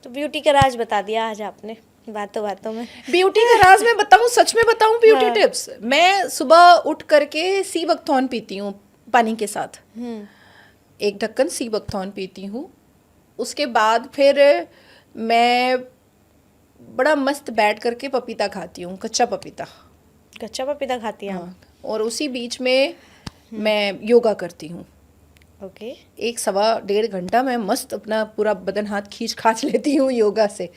तो ब्यूटी का राज बता दिया आज आपने बातों बातों में। ब्यूटी का राज मैं बताऊं, सच में बताऊं ब्यूटी हाँ। टिप्स, मैं सुबह उठ करके सी बकथॉर्न पीती हूँ पानी के साथ, एक ढक्कन सी बकथॉर्न पीती हूँ। उसके बाद फिर मैं बड़ा मस्त बैठ करके पपीता खाती हूँ, कच्चा पपीता। कच्चा पपीता खाती हैं आप? हाँ, और उसी बीच में मैं योगा करती हूँ। ओके। 1-1.5 घंटा मैं मस्त अपना पूरा बदन हाथ खींच खाच लेती हूँ योगा से।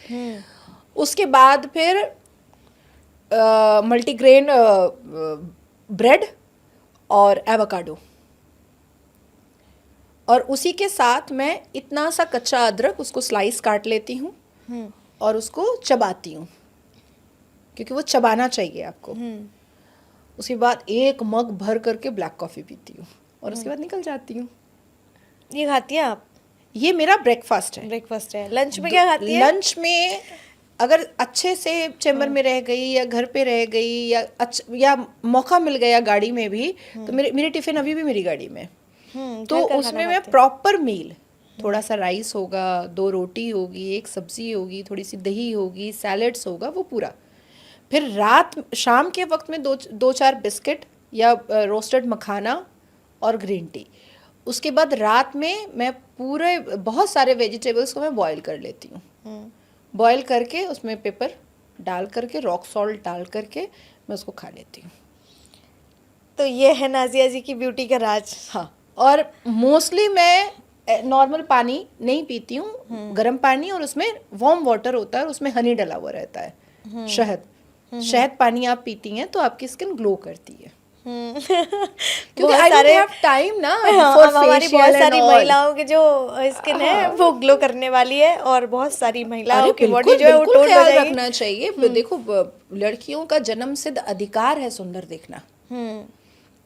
उसके बाद फिर मल्टीग्रेन ब्रेड और एवोकाडो, और उसी के साथ मैं इतना सा कच्चा अदरक उसको स्लाइस काट लेती हूँ और उसको चबाती हूँ, क्योंकि वो चबाना चाहिए आपको। उसके बाद 1 मग भर करके ब्लैक कॉफ़ी पीती हूँ और उसके बाद निकल जाती हूँ। ये खाती हैं आप? ये मेरा ब्रेकफास्ट है। ब्रेकफास्ट है। लंच में क्या खाती हैं? लंच में अगर अच्छे से चैम्बर में रह गई या घर पे रह गई या मौका मिल गया गाड़ी में भी, तो मेरी टिफिन अभी भी मेरी गाड़ी में, तो घर का उसमें खाना मैं खाते प्रॉपर मील, थोड़ा सा राइस होगा, 2 रोटी होगी, 1 सब्जी होगी, थोड़ी सी दही होगी, सैलेड्स होगा, वो पूरा। फिर शाम के वक्त में 2-4 बिस्किट या रोस्टेड मखाना और ग्रीन टी। उसके बाद रात में मैं पूरे बहुत सारे वेजिटेबल्स को मैं बॉईल कर लेती हूँ। बॉईल करके उसमें पेपर डाल करके, रॉक सॉल्ट डाल करके मैं उसको खा लेती हूँ। तो ये है नाजिया जी की ब्यूटी का राज। हाँ, और मोस्टली मैं नॉर्मल पानी नहीं पीती हूँ, गर्म पानी, और उसमें वार्म वाटर होता है और उसमें हनी डला हुआ रहता है, शहद पानी आप पीती हैं तो आपकी स्किन ग्लो करती है। क्योंकि आई डोंट हैव टाइम ना फॉर हमारी बहुत फेशियल एंड सारी ऑल। महिलाओं की जो स्किन है वो ग्लो करने वाली है, और बहुत सारी महिलाओं अरे की बॉडी बिल्कुल जो है वो बिल्कुल टोन हो ख्याल जाएगी। रखना चाहिए। देखो, लड़कियों का जन्म सिद्ध अधिकार है सुंदर दिखना।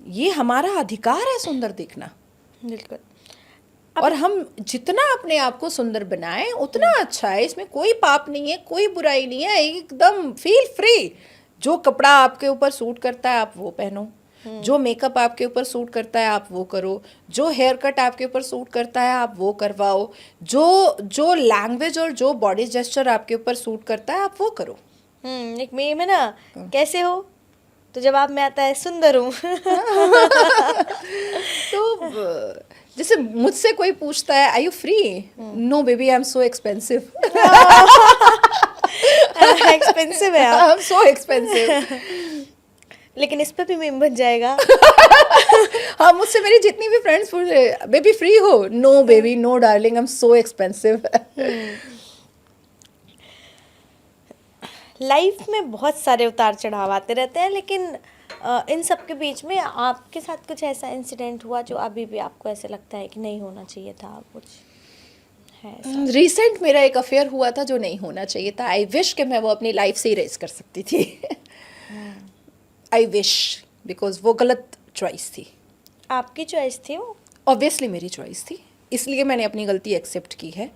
ये हमारा अधिकार है सुंदर दिखना, बिल्कुल। और हम जितना अपने आप को सुंदर बनाएं उतना अच्छा है। इसमें कोई पाप नहीं है, कोई बुराई नहीं है, एकदम फील फ्री। जो कपड़ा आपके ऊपर सूट करता है आप वो पहनो, जो मेकअप आपके ऊपर सूट करता है आप वो करो, जो हेयर कट आपके ऊपर सूट करता है आप वो करवाओ, जो जो लैंग्वेज और जो बॉडी जेस्चर आपके ऊपर सूट करता है आप वो करो। एक मीम है ना, कैसे हो, तो जवाब में आता है सुंदर हूँ। तो जैसे मुझसे कोई पूछता है I you free, no baby I am so expensive. Expensive है आप। I am so expensive. लेकिन इस पे भी मीम बन जाएगा। हाँ, मुझसे मेरी जितनी भी फ्रेंड्स पूछ रहे बेबी फ्री हो, no baby no darling I am so expensive. Life में बहुत सारे उतार चढ़ाव आते रहते हैं, लेकिन इन सब के बीच में आपके साथ कुछ ऐसा इंसिडेंट हुआ जो अभी भी आपको ऐसे लगता है कि नहीं होना चाहिए था? कुछ है ऐसा? रिसेंट मेरा एक अफेयर हुआ था जो नहीं होना चाहिए था। आई विश कि मैं वो अपनी लाइफ से इरेज कर सकती थी। आई विश, बिकॉज वो गलत चॉइस थी। आपकी चॉइस थी वो? ऑब्वियसली मेरी चॉइस थी, इसलिए मैंने अपनी गलती एक्सेप्ट की है।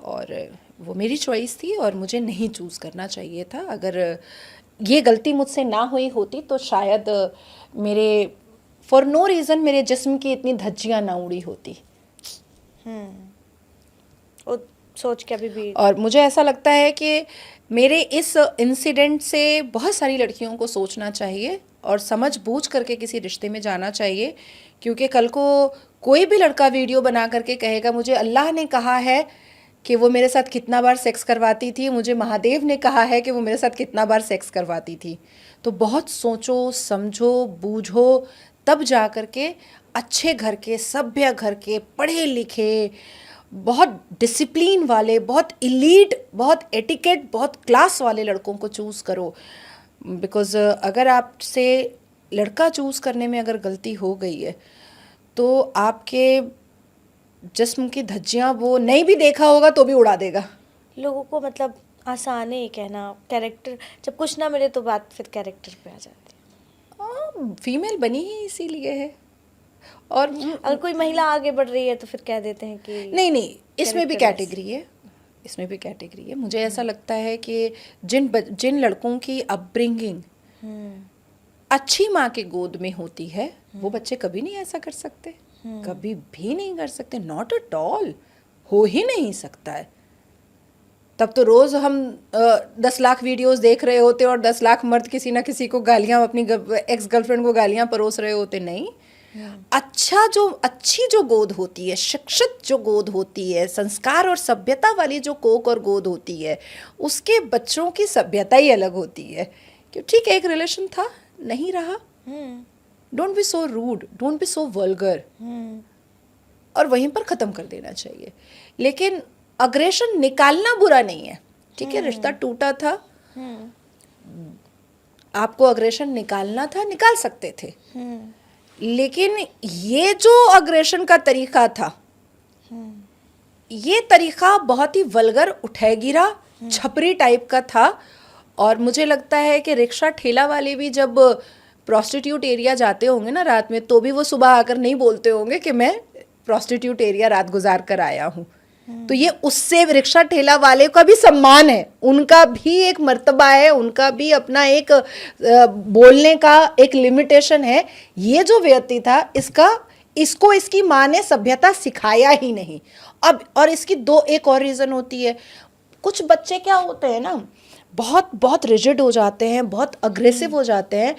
और वो मेरी चॉइस थी और मुझे नहीं चूज़ करना चाहिए था। अगर ये गलती मुझसे ना हुई होती तो शायद मेरे फॉर नो रीज़न मेरे जिस्म की इतनी धज्जियाँ ना उड़ी होती। वो सोच के अभी भी। और मुझे ऐसा लगता है कि मेरे इस इंसिडेंट से बहुत सारी लड़कियों को सोचना चाहिए और समझ बूझ करके किसी रिश्ते में जाना चाहिए, क्योंकि कल को कोई भी लड़का वीडियो बना करके कहेगा मुझे अल्लाह ने कहा है कि वो मेरे साथ कितना बार सेक्स करवाती थी, मुझे महादेव ने कहा है कि वो मेरे साथ कितना बार सेक्स करवाती थी। तो बहुत सोचो समझो बूझो, तब जा कर के अच्छे घर के, सभ्य घर के, पढ़े लिखे, बहुत डिसिप्लिन वाले, बहुत इलीट, बहुत एटिकेट, बहुत क्लास वाले लड़कों को चूज़ करो। बिकॉज़ अगर आपसे लड़का चूज़ करने में अगर गलती हो गई है तो आपके जिस्म की धज्जियाँ वो नहीं भी देखा होगा तो भी उड़ा देगा। लोगों को मतलब आसान है ये कहना, कैरेक्टर जब कुछ ना मिले तो बात फिर कैरेक्टर पे आ जाती है। फीमेल बनी ही इसीलिए है। और अगर कोई महिला आगे बढ़ रही है तो फिर कह देते हैं कि नहीं, इसमें भी कैटेगरी है, इसमें भी कैटेगरी है। मुझे ऐसा लगता है कि जिन लड़कों की अपब्रिंगिंग अच्छी माँ के गोद में होती है वो बच्चे कभी नहीं ऐसा कर सकते, कभी भी नहीं कर सकते, नॉट एट ऑल, हो ही नहीं सकता है। तब तो रोज हम 10 लाख वीडियोस देख रहे होते और 10 लाख मर्द किसी ना किसी को गालियां, अपनी एक्स गर्लफ्रेंड को गालियां परोस रहे होते। नहीं, अच्छी जो गोद होती है, शिक्षित जो गोद होती है, संस्कार और सभ्यता वाली जो कोक और गोद होती है, उसके बच्चों की सभ्यता ही अलग होती है। कि ठीक है, एक रिलेशन था, नहीं रहा, don't be so rude, don't be so vulgar, और वहीं पर ख़त्म कर देना चाहिए। लेकिन अग्रेशन निकालना बुरा नहीं है, ठीक है, रिश्ता टूटा था, आपको अग्रेशन निकालना था, निकाल सकते थे, लेकिन ये जो अग्रेशन का तरीका था, ये तरीका बहुत ही वल्गर, उठैगिरा, छपरी टाइप का था। और मुझे लगता है कि रिक्शा ठेला वाले भी जब प्रोस्टिट्यूट एरिया जाते होंगे ना रात में, तो भी वो सुबह आकर नहीं बोलते होंगे कि मैं प्रोस्टिट्यूट एरिया रात गुजार कर आया हूँ। तो ये उससे रिक्शा ठेला वाले का भी सम्मान है, उनका भी एक मर्तबा है, उनका भी अपना एक बोलने का एक लिमिटेशन है। ये जो व्यक्ति था, इसको इसकी माँ ने सभ्यता सिखाया ही नहीं। अब और इसकी एक और रीज़न होती है, कुछ बच्चे क्या होते हैं ना, बहुत बहुत रिजिड हो जाते हैं, बहुत अग्रेसिव हो जाते हैं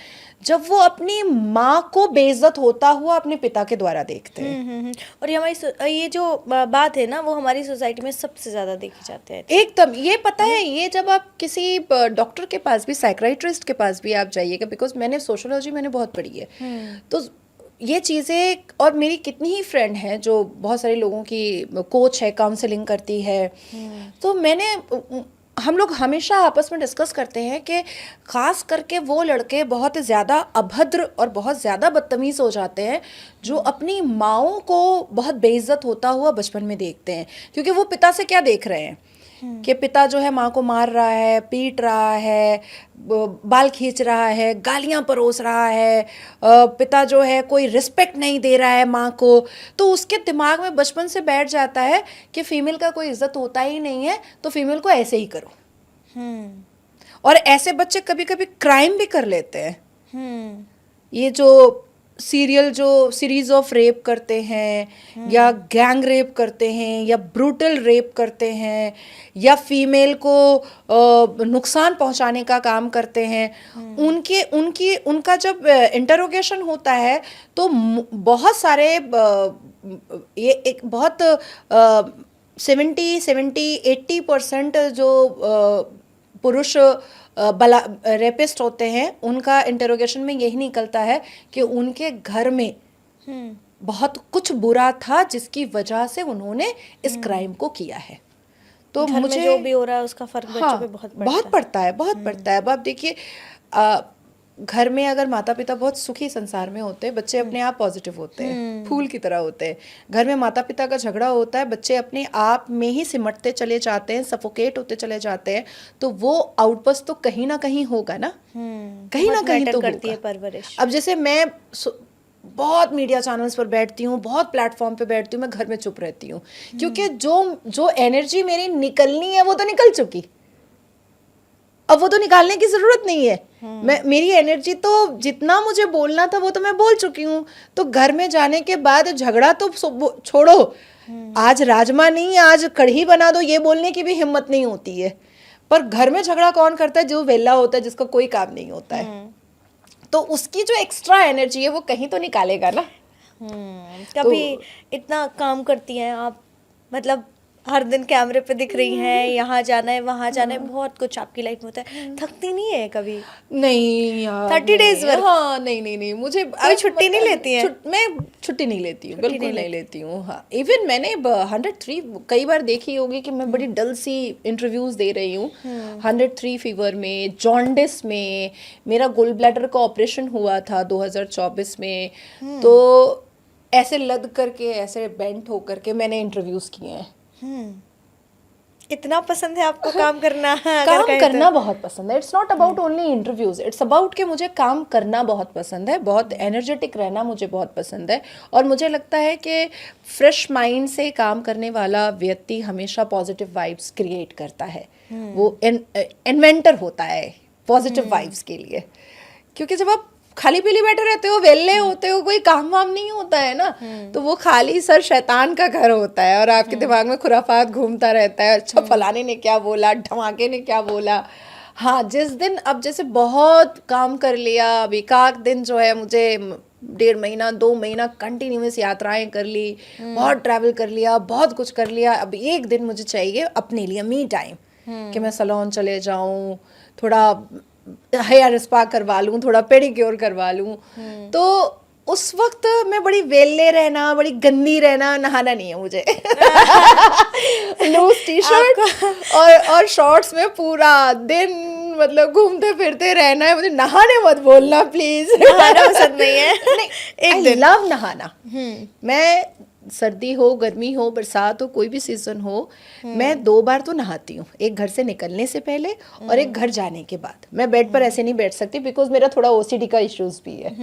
जब वो अपनी माँ को बेइज्जत होता हुआ अपने पिता के द्वारा देखते हैं। और ये जो बात है ना, वो हमारी सोसाइटी में सबसे ज़्यादा देखी जाती है। एकदम, ये पता है, ये जब आप किसी डॉक्टर के पास भी, साइकियाट्रिस्ट के पास भी आप जाइएगा, बिकॉज मैंने सोशियोलॉजी मैंने बहुत पढ़ी है, तो ये चीज़ें, और मेरी कितनी ही फ्रेंड हैं जो बहुत सारे लोगों की कोच है, काउंसलिंग करती है, तो हम लोग हमेशा आपस में डिस्कस करते हैं कि ख़ास करके वो लड़के बहुत ज़्यादा अभद्र और बहुत ज़्यादा बदतमीज़ हो जाते हैं जो अपनी माँओं को बहुत बेइज्जत होता हुआ बचपन में देखते हैं, क्योंकि वो पिता से क्या देख रहे हैं कि पिता जो है माँ को मार रहा है, पीट रहा है, बाल खींच रहा है, गालियाँ परोस रहा है, पिता जो है कोई रिस्पेक्ट नहीं दे रहा है माँ को, तो उसके दिमाग में बचपन से बैठ जाता है कि फीमेल का कोई इज्जत होता ही नहीं है, तो फीमेल को ऐसे ही करो। और ऐसे बच्चे कभी कभी क्राइम भी कर लेते हैं। ये जो सीरीज ऑफ रेप करते हैं, या गैंग रेप करते हैं, या ब्रूटल रेप करते हैं, या फीमेल को नुकसान पहुंचाने का काम करते हैं, उनका जब इंटरोगेशन होता है तो बहुत सारे ये एक बहुत 70-80% जो पुरुष रेपिस्ट होते हैं, उनका इंटरोगेशन में यही निकलता है कि उनके घर में बहुत कुछ बुरा था जिसकी वजह से उन्होंने इस क्राइम को किया है। तो घर मुझे में जो भी हो रहा है उसका फर्क बच्चों पे बहुत पड़ता है। बहुत पड़ता है। अब आप देखिए, घर में अगर माता पिता बहुत सुखी संसार में होते हैं, बच्चे अपने आप पॉजिटिव होते हैं, फूल की तरह होते हैं। घर में माता पिता का झगड़ा होता है, बच्चे अपने आप में ही सिमटते चले जाते हैं, सफोकेट होते चले जाते हैं, तो वो आउटबर्स्ट तो कहीं ना कहीं होगा ना, कहीं ना कहीं तो करती है परवरिश। अब जैसे मैं बहुत मीडिया चैनल्स पर बैठती हूँ, बहुत प्लेटफॉर्म पे बैठती हूँ, मैं घर में चुप रहती हूँ, क्योंकि जो एनर्जी मेरी निकलनी है वो तो निकल चुकी, अब वो तो निकालने की जरूरत नहीं है। मेरी एनर्जी तो जितना मुझे बोलना था वो तो मैं बोल चुकी हूँ। तो घर में जाने के बाद झगड़ा तो छोड़ो, आज राजमा नहीं आज कढ़ी बना दो, ये बोलने की भी हिम्मत नहीं होती है। पर घर में झगड़ा कौन करता है? जो वेला होता है, जिसका कोई काम नहीं होता है। तो उसकी जो एक्स्ट्रा एनर्जी है वो कहीं तो निकालेगा ना। कभी इतना काम करती हैं आप, मतलब हर दिन कैमरे पे दिख रही हैं, यहाँ जाना है वहाँ जाना है, बहुत कुछ आपकी लाइफ में होता है, थकती नहीं है कभी? नहीं यार, 30 days वर्क? हाँ, नहीं, मुझे कोई छुट्टी नहीं लेती है? मैं छुट्टी नहीं लेती हूँ, बिल्कुल नहीं लेती हूँ। हाँ, इवन मैंने 103 कई बार देखी होगी कि मैं बड़ी डल सी इंटरव्यूज दे रही हूँ। 103 फीवर में, जॉन्डिस में, मेरा गोल ब्लैडर का ऑपरेशन हुआ था 2024 में, तो ऐसे लद करके, ऐसे बेंट होकर के मैंने इंटरव्यूज किए हैं। इतना पसंद है आपको काम करना? काम करना बहुत पसंद है। It's not about only interviews, it's about कि मुझे काम करना बहुत पसंद है, बहुत एनर्जेटिक रहना मुझे बहुत पसंद है। और मुझे लगता है कि फ्रेश माइंड से काम करने वाला व्यक्ति हमेशा पॉजिटिव वाइब्स क्रिएट करता है। वो इन्वेंटर होता है पॉजिटिव वाइब्स के लिए, क्योंकि जब आप खाली पीली बैठे रहते हो, वेले होते हो, कोई काम वाम नहीं होता है ना, तो वो खाली सर शैतान का घर होता है और आपके दिमाग में खुराफात घूमता रहता है। अच्छा फलाने ने क्या बोला, धमाके ने क्या बोला। हाँ, जिस दिन अब जैसे बहुत काम कर लिया, अब एक आध दिन जो है मुझे 1.5 महीना 2 महीना कंटिन्यूस यात्राएं कर ली, बहुत ट्रैवल कर लिया, बहुत कुछ कर लिया, अब एक दिन मुझे चाहिए अपने लिए मी टाइम, कि मैं सैलून चले जाऊं, थोड़ा हेयर स्पा करवा लूं, थोड़ा पेडिक्योर करवा लूं। तो उस वक्त मैं बड़ी वेले रहना, बड़ी गंदी रहना, नहाना नहीं है मुझे। लूज टी शर्ट और शॉर्ट्स में पूरा दिन मतलब घूमते फिरते रहना है मुझे। नहाने मत बोलना प्लीज। नहाना पसंद नहीं है। नहीं, एक दिन लव नहाना। मैं सर्दी हो, गर्मी हो, बरसात हो, कोई भी सीजन हो, मैं 2 बार तो नहाती हूँ, एक घर से निकलने से पहले और एक घर जाने के बाद। मैं बेड पर ऐसे नहीं बैठ सकती बिकॉज मेरा थोड़ा ओसीडी का इश्यूज भी है।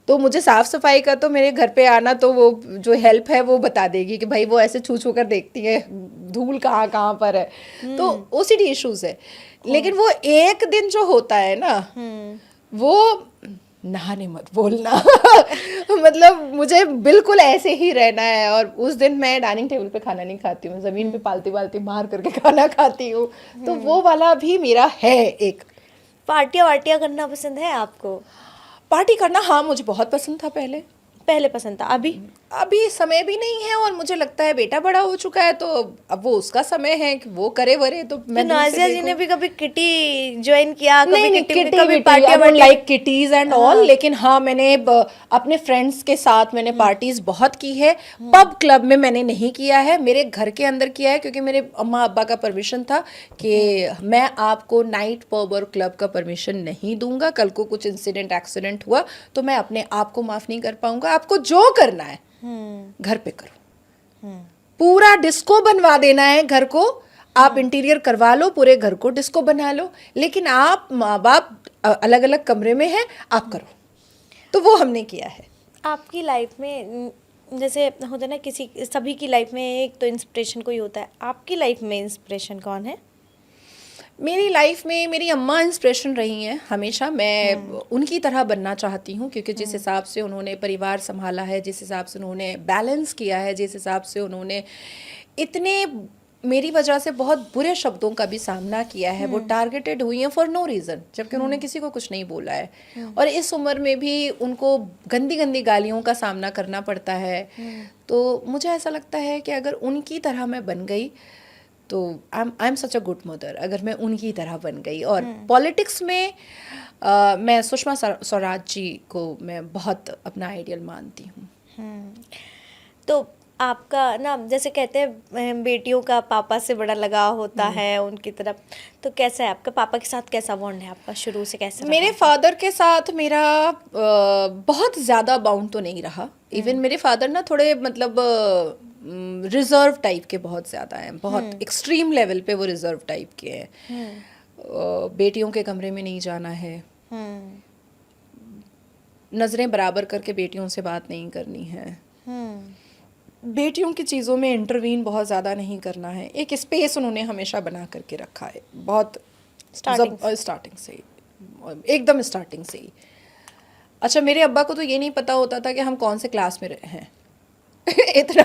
तो मुझे साफ सफाई का तो मेरे घर पे आना तो वो जो हेल्प है वो बता देगी कि भाई वो ऐसे छू छू कर देखती है धूल कहाँ कहाँ पर है, तो ओसीडी इश्यूज है। लेकिन वो एक दिन जो होता है ना, वो नहाने मत बोलना। मतलब मुझे बिल्कुल ऐसे ही रहना है। और उस दिन मैं डाइनिंग टेबल पे खाना नहीं खाती हूँ, जमीन पे पालती पालती मार करके खाना खाती हूँ। तो वो वाला भी मेरा है एक। पार्टियाँ वार्टियाँ करना पसंद है आपको? पार्टी करना हाँ मुझे बहुत पसंद था पहले। पहले पसंद था, अभी समय भी नहीं है और मुझे लगता है बेटा बड़ा हो चुका है तो अब वो उसका समय है कि वो करे वरे। तो मैं नाजिया जी ने भी कभी किटी ज्वाइन किया? नहीं, कभी party like kitty's and all. लेकिन हाँ मैंने अपने फ्रेंड्स के साथ मैंने पार्टीज बहुत की है। पब क्लब में मैंने नहीं किया है, मेरे घर के अंदर किया है क्योंकि मेरे अम्मा अब्बा का परमिशन था कि मैं आपको नाइट पब और क्लब का परमिशन नहीं दूंगा। कल को कुछ इंसिडेंट एक्सीडेंट हुआ तो मैं अपने आप को माफ नहीं कर पाऊंगा। आपको जो करना है घर पे करो, पूरा डिस्को बनवा देना है घर को, आप इंटीरियर करवा लो, पूरे घर को डिस्को बना लो, लेकिन आप माँ बाप अलग अलग कमरे में हैं, आप करो। तो वो हमने किया है। आपकी लाइफ में जैसे होता है ना, किसी सभी की लाइफ में एक तो इंस्पिरेशन कोई होता है, आपकी लाइफ में इंस्पिरेशन कौन है? मेरी लाइफ में मेरी अम्मा इंस्पिरेशन रही हैं हमेशा। मैं उनकी तरह बनना चाहती हूँ क्योंकि जिस हिसाब से उन्होंने परिवार संभाला है, जिस हिसाब से उन्होंने बैलेंस किया है, जिस हिसाब से उन्होंने इतने मेरी वजह से बहुत बुरे शब्दों का भी सामना किया है। वो टारगेटेड हुई हैं फॉर नो रीज़न, जबकि उन्होंने किसी को कुछ नहीं बोला है। और इस उम्र में भी उनको गंदी गंदी गालियों का सामना करना पड़ता है। तो मुझे ऐसा लगता है कि अगर उनकी तरह मैं बन गई तो I am such a good mother, अगर मैं उनकी तरह बन गई। और पॉलिटिक्स में मैं सुषमा स्वराज जी को मैं बहुत अपना आइडियल मानती हूँ। तो आपका ना, जैसे कहते हैं बेटियों का पापा से बड़ा लगाव होता है उनकी तरफ, तो कैसा है आपका पापा के साथ, कैसा बॉन्ड है आपका शुरू से, कैसा रहा? मेरे फादर के साथ मेरा बहुत ज़्यादा बाउंड तो नहीं रहा। इवन मेरे फादर ना थोड़े मतलब रिजर्व टाइप के बहुत ज़्यादा हैं, बहुत एक्सट्रीम लेवल पे वो रिजर्व टाइप के हैं। बेटियों के कमरे में नहीं जाना है, नज़रें बराबर करके बेटियों से बात नहीं करनी है, बेटियों की चीज़ों में इंटरवीन बहुत ज़्यादा नहीं करना है। एक स्पेस उन्होंने हमेशा बना करके रखा है, बहुत स्टार्टिंग से ही, एकदम स्टार्टिंग से ही। अच्छा, मेरे अब्बा को तो ये नहीं पता होता था कि हम कौन से क्लास में हैं। इतना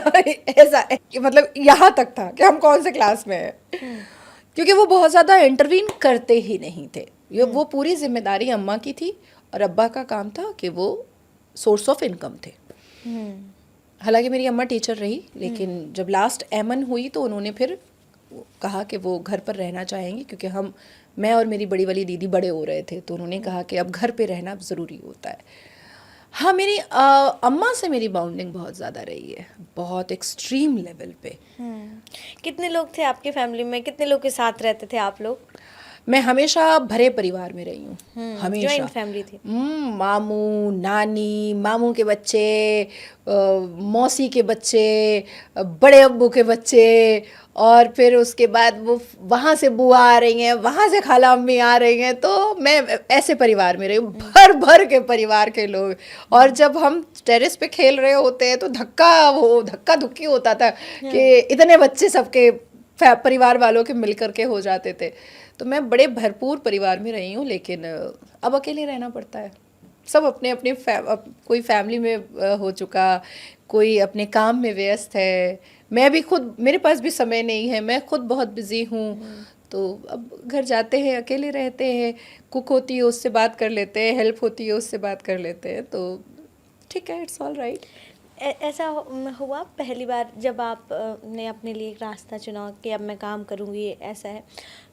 ऐसा मतलब यहाँ तक था कि हम कौन से क्लास में हैं, क्योंकि वो बहुत ज़्यादा इंटरवीन करते ही नहीं थे। ये वो पूरी जिम्मेदारी अम्मा की थी और अब्बा का काम था कि वो सोर्स ऑफ इनकम थे। हालांकि मेरी अम्मा टीचर रही, लेकिन जब लास्ट एमन हुई तो उन्होंने फिर कहा कि वो घर पर रहना चाहेंगी, क्योंकि मैं और मेरी बड़ी वाली दीदी बड़े हो रहे थे, तो उन्होंने कहा कि अब घर पे रहना ज़रूरी होता है। हाँ, मेरी अम्मा से मेरी बाउंडिंग बहुत ज़्यादा रही है, बहुत एक्सट्रीम लेवल पे। कितने लोग थे आपके फैमिली में, कितने लोग के साथ रहते थे आप लोग? मैं हमेशा भरे परिवार में रही हूँ, हमेशा। जॉइंट फैमिली थी? मामू, नानी, मामू के बच्चे, मौसी के बच्चे, बड़े अब्बू के बच्चे, और फिर उसके बाद वो वहाँ से बुआ आ रही हैं, वहाँ से खाला अम्मी आ रही हैं। तो मैं ऐसे परिवार में रही हूँ, भर भर के परिवार के लोग। और जब हम टेरेस पे खेल रहे होते हैं तो धक्का धुक्की होता था कि इतने बच्चे सबके परिवार वालों के मिल करके हो जाते थे। तो मैं बड़े भरपूर परिवार में रही हूँ, लेकिन अब अकेले रहना पड़ता है। सब अपने अपने कोई फैमिली में हो चुका, कोई अपने काम में व्यस्त है। मैं भी खुद, मेरे पास भी समय नहीं है, मैं खुद बहुत बिजी हूँ। तो अब घर जाते हैं, अकेले रहते हैं, कुक होती है उससे बात कर लेते हैं, हेल्प होती है उससे बात कर लेते हैं, तो ठीक है, इट्स ऑल राइट। ऐसा हुआ पहली बार जब आप ने अपने लिए एक रास्ता चुना कि अब मैं काम करूँगी, ऐसा है,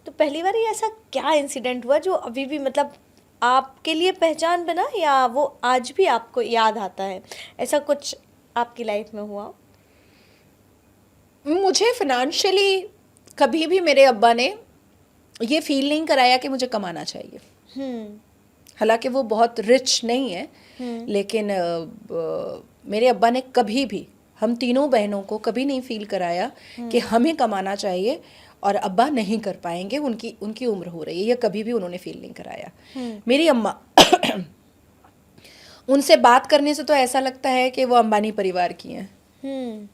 तो पहली बार ये ऐसा क्या इंसिडेंट हुआ जो अभी भी मतलब आपके लिए पहचान बना, या वो आज भी आपको याद आता है? ऐसा कुछ आपकी लाइफ में हुआ? मुझे फिनेंशियली कभी भी मेरे अब्बा ने ये फील नहीं कराया कि मुझे कमाना चाहिए। हालांकि वो बहुत रिच नहीं है, लेकिन मेरे अब्बा ने कभी भी हम तीनों बहनों को कभी नहीं फील कराया कि हमें कमाना चाहिए और अब्बा नहीं कर पाएंगे, उनकी उनकी उम्र हो रही है, ये कभी भी उन्होंने फील नहीं कराया। मेरी अम्मा उनसे बात करने से तो ऐसा लगता है कि वो अंबानी परिवार की हैं।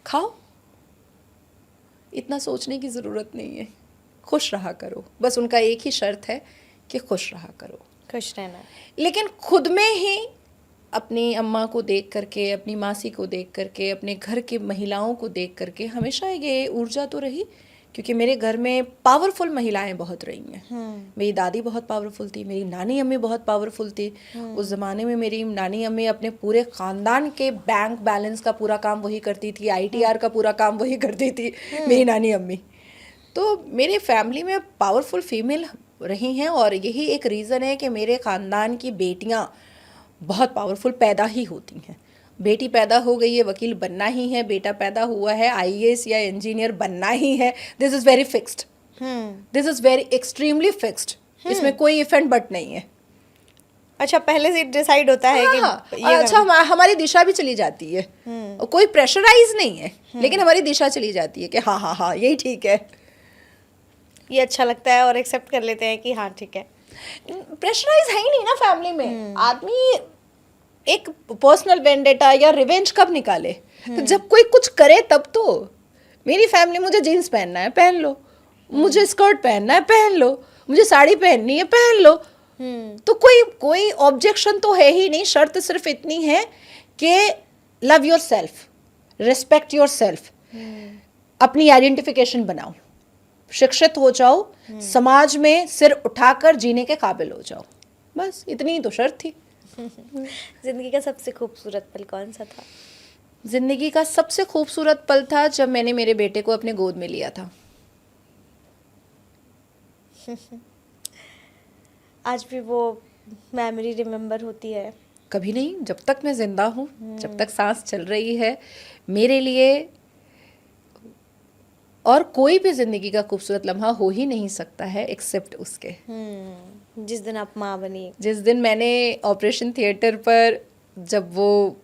खाओ, इतना सोचने की ज़रूरत नहीं है, खुश रहा करो, बस उनका एक ही शर्त है कि खुश रहा करो। खुश रहना। लेकिन खुद में ही अपनी अम्मा को देख करके, अपनी मासी को देख करके, अपने घर की महिलाओं को देख करके हमेशा ये ऊर्जा तो रही, क्योंकि मेरे घर में पावरफुल महिलाएं बहुत रही हैं। मेरी दादी बहुत पावरफुल थी, मेरी नानी अम्मी बहुत पावरफुल थी। उस ज़माने में मेरी नानी अम्मी अपने पूरे ख़ानदान के बैंक बैलेंस का पूरा काम वही करती थी, ITR का पूरा काम वही करती थी मेरी नानी अम्मी। तो मेरे फैमिली में पावरफुल फीमेल रही हैं, और यही एक रीज़न है कि मेरे ख़ानदान की बेटियाँ बहुत पावरफुल पैदा ही होती हैं। बेटी पैदा हो गई है, वकील बनना ही है, बेटा पैदा हुआ है, IAS या इंजीनियर बनना ही है। This is very fixed, this is very extremely fixed, इसमें कोई इफ एंड बट नहीं है। अच्छा, पहले से डिसाइड होता है कि और अच्छा, हमारी दिशा भी चली जाती है, और कोई प्रेशराइज नहीं है, लेकिन हमारी दिशा चली जाती है कि हाँ हाँ हाँ यही ठीक है, ये अच्छा लगता है, और एक्सेप्ट कर लेते हैं कि हाँ ठीक है। प्रेशराइज है ही नहीं ना फैमिली में। आदमी एक पर्सनल वेंडेटा या रिवेंज कब निकाले? तो जब कोई कुछ करे तब तो। मेरी फैमिली, मुझे जीन्स पहनना है पहन लो, मुझे स्कर्ट पहनना है पहन लो, मुझे साड़ी पहननी है पहन लो, तो कोई ऑब्जेक्शन तो है ही नहीं। शर्त सिर्फ इतनी है कि love your self, respect your self, अपनी आइडेंटिफिकेशन बनाओ, शिक्षित हो जाओ, समाज में सिर उठाकर जीने के काबिल हो जाओ, बस इतनी ही तो शर्त थी। जिंदगी का सबसे खूबसूरत पल कौन सा था? जिंदगी का सबसे खूबसूरत पल था जब मैंने मेरे बेटे को अपने गोद में लिया था। आज भी वो मेमोरी रिमेम्बर होती है? कभी नहीं, जब तक मैं जिंदा हूँ, जब तक सांस चल रही है, मेरे लिए और कोई भी जिंदगी का खूबसूरत लम्हा हो ही नहीं सकता है एक्सेप्ट उसके। जिस दिन आप माँ बनी, जिस दिन मैंने ऑपरेशन थिएटर पर, जब वो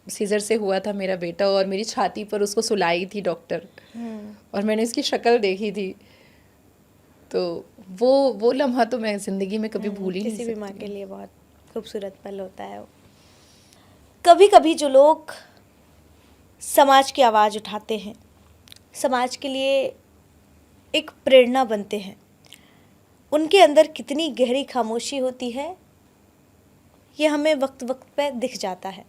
सीजर से हुआ था मेरा बेटा, और मेरी छाती पर उसको सुलाई थी डॉक्टर, और मैंने उसकी शक्ल देखी थी, तो वो लम्हा तो मैं जिंदगी में कभी भूल ही नहीं सकती। किसी भी माँ के लिए बहुत खूबसूरत पल होता है। कभी कभी जो लोग समाज की आवाज़ उठाते हैं, समाज के लिए एक प्रेरणा बनते हैं, उनके अंदर कितनी गहरी खामोशी होती है, ये हमें वक्त वक्त पे दिख जाता है।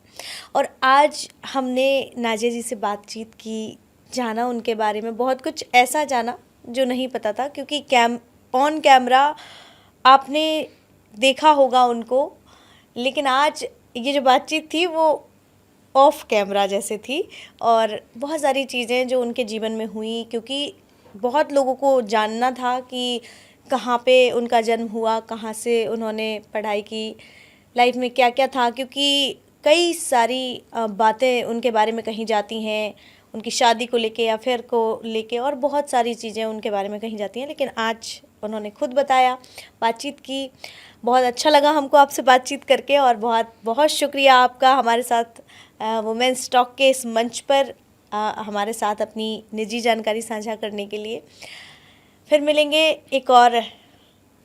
और आज हमने नाजिया जी से बातचीत की, जाना उनके बारे में, बहुत कुछ ऐसा जाना जो नहीं पता था, क्योंकि ऑन कैमरा आपने देखा होगा उनको, लेकिन आज ये जो बातचीत थी वो ऑफ कैमरा जैसे थी, और बहुत सारी चीज़ें जो उनके जीवन में हुई, क्योंकि बहुत लोगों को जानना था कि कहाँ पे उनका जन्म हुआ, कहाँ से उन्होंने पढ़ाई की, लाइफ में क्या क्या था, क्योंकि कई सारी बातें उनके बारे में कही जाती हैं, उनकी शादी को लेके, अफेयर को लेके, और बहुत सारी चीज़ें उनके बारे में कही जाती हैं। लेकिन आज उन्होंने खुद बताया, बातचीत की, बहुत अच्छा लगा हमको आपसे बातचीत करके, और बहुत बहुत शुक्रिया आपका हमारे साथ वुमेन्स टॉक के इस मंच पर हमारे साथ अपनी निजी जानकारी साझा करने के लिए। फिर मिलेंगे एक और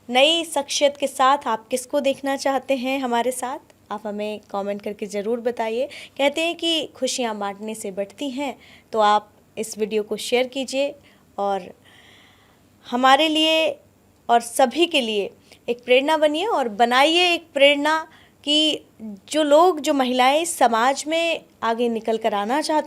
नई शख्सियत के साथ। आप किसको देखना चाहते हैं हमारे साथ, आप हमें कमेंट करके ज़रूर बताइए। कहते हैं कि खुशियाँ बांटने से बढ़ती हैं, तो आप इस वीडियो को शेयर कीजिए, और हमारे लिए और सभी के लिए एक प्रेरणा बनिए और बनाइए एक प्रेरणा कि जो लोग, जो महिलाएं समाज में आगे निकल कर आना चाहती